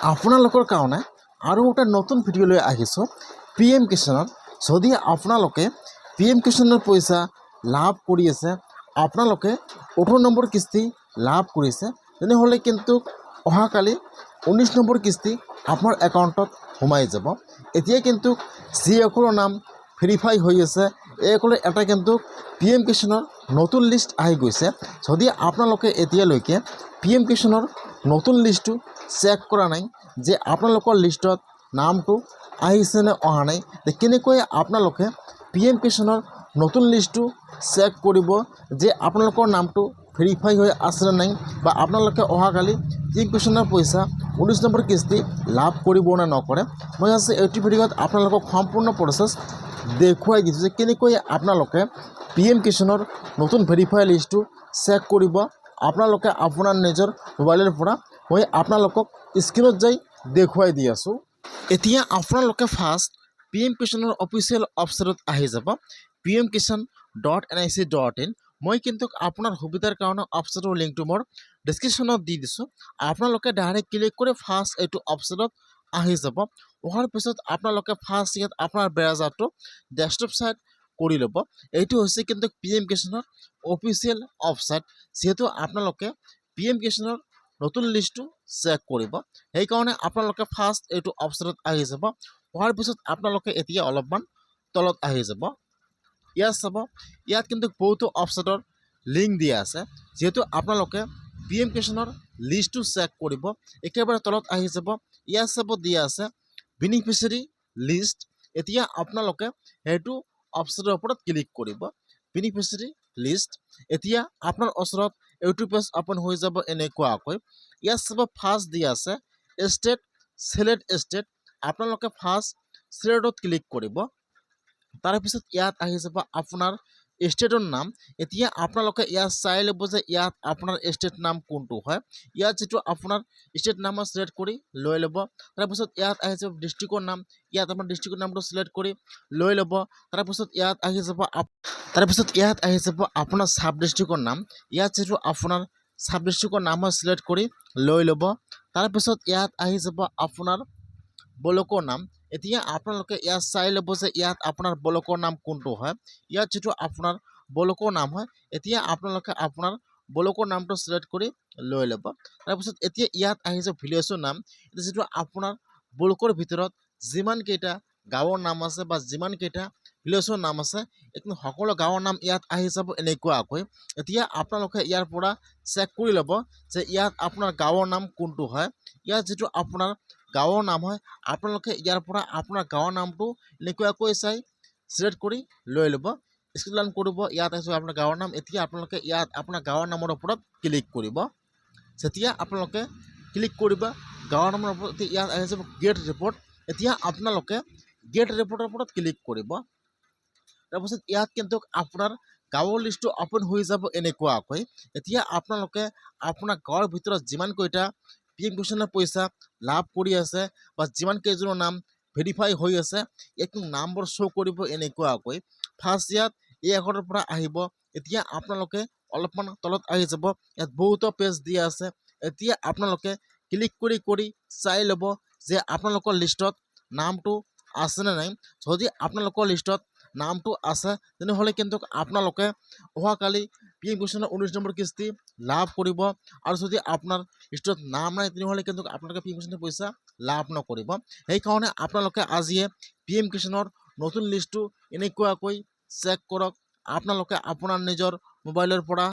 আপোনালোকৰ কাৰণে আৰু এটা নতুন ভিডিঅ' লৈ আহিছোঁ PM কিষাণৰ। যদি আপোনালোকে PM কিষাণৰ পইচা লাভ কৰি আছে, আপোনালোকে 18 নম্বৰ কিস্তি লাভ কৰিছে, তেনেহ'লে কিন্তু অহাকালি 19 নম্বৰ কিস্তি আপোনাৰ একাউণ্টত সোমাই যাব। এতিয়া কিন্তু যিসকলৰ নাম ভেৰিফাই হৈ আছে, এইসকলে এটা কিন্তু PM কিষাণৰ নতুন লিষ্ট আহি গৈছে। যদি আপোনালোকে এতিয়ালৈকে PM কিষাণৰ নতুন লিষ্টটো চেক কৰা নাই যে আপোনালোকৰ লিষ্টত নামটো আহিছে নে অহা নাই, কেনেকৈ আপোনালোকে PM কিষাণৰ নতুন লিষ্টটো চেক কৰিব যে আপোনালোকৰ নামটো ভেৰিফাই হৈ আছে নে নাই, বা আপোনালোকে অহাকালি PM কিষাণৰ পইচা 19 নম্বৰ কিস্তি লাভ কৰিব নে নকৰে, মই আজি এইটো ভিডিঅ'ত আপোনালোকক সম্পূৰ্ণ প্ৰচেছ দেখুৱাই দিছোঁ যে কেনেকৈ আপোনালোকে PM কিষাণৰ নতুন ভেৰিফাই লিষ্টটো চেক কৰিব। আপোনালোকে আপোনাৰ নিজৰ মোবাইলৰ পৰা মই আপোনালোকক স্ক্ৰীনত যাই দেখুৱাই দি আছোঁ। এতিয়া আপোনালোকে ফাৰ্ষ্ট PM কিষাণৰ অফিচিয়েল ৱেবছাইটত আহি যাব, pmkishan.nic.in। মই কিন্তু আপোনাৰ সুবিধাৰ কাৰণে ৱেবছাইটৰ লিংকটো মোৰ ডিছক্ৰিপশ্যনত দি দিছোঁ। আপোনালোকে ডাইৰেক্ট ক্লিক কৰি ফাৰ্ষ্ট এইটো ৱেবছাইটত আহি যাব। অহাৰ পিছত আপোনালোকে ফাৰ্ষ্ট ইয়াত আপোনাৰ ব্ৰাউজাৰটো ডেস্কটপ ছাইড কৰি ল'ব। এইটো হৈছে কিন্তু PM কিষাণৰ অফিচিয়েল ৱেবছাইট। যিহেতু আপোনালোকে PM কিষাণৰ নতুন লিষ্টটো চেক কৰিব, সেইকাৰণে আপোনালোকে ফাৰ্ষ্ট এইটো ৱেবছাইটত আহি যাব। অহাৰ পিছত আপোনালোকে এতিয়া অলপমান তলত আহি যাব। ইয়াত চাব, ইয়াত কিন্তু বহুতো ৱেবছাইটৰ লিংক দিয়া আছে। যিহেতু আপোনালোকে PM কিষাণৰ লিষ্টটো চেক কৰিব, একেবাৰে তলত আহি যাব। ইয়াত চাব দিয়া আছে বেনিফিচিয়াৰী লিষ্ট। এতিয়া আপোনালোকে সেইটো ৱেবছাইটৰ ওপৰত ক্লিক কৰিব, বেনিফিচিয়াৰী লিষ্ট। এতিয়া আপোনাৰ ওচৰত এইটো পেজ অপেন হৈ যাব এনেকুৱাকৈ। ইয়াত চাব ফাৰ্ষ্ট দিয়া আছে ষ্টেট, চিলেক্ট ষ্টেট। আপোনালোকে ফাৰ্ষ্ট চিলেক্টত ক্লিক কৰিব। তাৰপিছত ইয়াত আহি যাব আপোনাৰ ষ্টেটৰ নাম। এতিয়া আপোনালোকে ইয়াত চাই ল'ব যে ইয়াত আপোনাৰ ষ্টেট নাম কোনটো হয়। ইয়াত যিটো আপোনাৰ ষ্টেট নাম চিলেক্ট কৰি লৈ ল'ব। তাৰপিছত ইয়াত আহি যাব ডিষ্ট্ৰিক্টৰ নাম, ইয়াত আপোনাৰ ডিষ্ট্ৰিক্টৰ নামটো চিলেক্ট কৰি লৈ ল'ব। তাৰপিছত ইয়াত আহি যাব আপোনাৰ চাব ডিষ্ট্ৰিক্টৰ নাম। ইয়াত যিটো আপোনাৰ চাব ডিষ্ট্ৰিক্টৰ নাম হয় চিলেক্ট কৰি লৈ ল'ব। তাৰপিছত ইয়াত আহি যাব আপোনাৰ ব্লকৰ নাম। এতিয়া আপোনালোকে ইয়াত চাই ল'ব যে ইয়াত আপোনাৰ ব্লকৰ নাম কোনটো হয়। ইয়াত যিটো আপোনাৰ ব্লকৰ নাম হয়, এতিয়া আপোনালোকে আপোনাৰ ব্লকৰ নামটো চিলেক্ট কৰি লৈ ল'ব। তাৰপিছত এতিয়া ইয়াত আহি যাব ভিলেজৰ নাম। যিটো আপোনাৰ ব্লকৰ ভিতৰত যিমানকেইটা গাঁৱৰ নাম আছে বা যিমানকেইটা ভিলেজৰ নাম আছে, এইখিনি সকলো গাঁৱৰ নাম ইয়াত আহি যাব এনেকুৱাকৈ। এতিয়া আপোনালোকে ইয়াৰ পৰা চেক কৰি ল'ব যে ইয়াত আপোনাৰ গাঁৱৰ নাম কোনটো হয়। ইয়াত যিটো আপোনাৰ গাঁৱৰ নাম হয়, আপোনালোকে ইয়াৰ পৰা আপোনাৰ গাঁৱৰ নামটো এনেকুৱাকৈ চাই চিলেক্ট কৰি লৈ ল'ব, স্ক্ৰল কৰিব। ইয়াত আহিছে আপোনাৰ গাঁৱৰ নাম। এতিয়া আপোনালোকে ইয়াত আপোনাৰ গাঁৱৰ নামৰ ওপৰত ক্লিক কৰিব। যেতিয়া আপোনালোকে ক্লিক কৰিব গাঁৱৰ নামৰ ওপৰত, ইয়াত আহি যাব গেট ৰিপৰ্ট। এতিয়া আপোনালোকে গেট ৰিপৰ্টৰ ওপৰত ক্লিক কৰিব। তাৰপিছত ইয়াত কিন্তু আপোনাৰ গাঁৱৰ লিষ্টটো অপেন হৈ যাব এনেকুৱাকৈ। এতিয়া আপোনালোকে আপোনাৰ গাঁৱৰ ভিতৰত যিমানকেইটা PM কিষাণৰ পইচা লাভ কৰি আছে বা যিমান কেইজনৰ নাম ভেৰিফাই হৈ আছে, এইটো নামবোৰ শ্ব' কৰিব এনেকুৱাকৈ। ফাৰ্ষ্ট ইয়াত এই একাউণ্টৰ পৰা আহিব। এতিয়া আপোনালোকে অলপমান তলত আহি যাব, ইয়াত বহুতো পেজ দিয়া আছে। এতিয়া আপোনালোকে ক্লিক কৰি চাই ল'ব যে আপোনালোকৰ লিষ্টত নামটো আছেনে নাই। যদি আপোনালোকৰ লিষ্টত নামটো আছে, তেনেহ'লে কিন্তু আপোনালোকে অহাকালি PM কিষাণৰ 19 নম্বৰ কিস্তি লাভ কৰিব। আৰু যদি আপোনাৰ লিষ্টত নাম নাই, তেনেহ'লে কিন্তু আপোনালোকে PM কিষাণৰ পইচা লাভ নকৰিব। সেইকাৰণে আপোনালোকে আজিয়ে PM কিষাণৰ নতুন লিষ্টটো এনেকুৱাকৈ চেক কৰক। আপোনালোকে আপোনাৰ নিজৰ মোবাইলৰ পৰা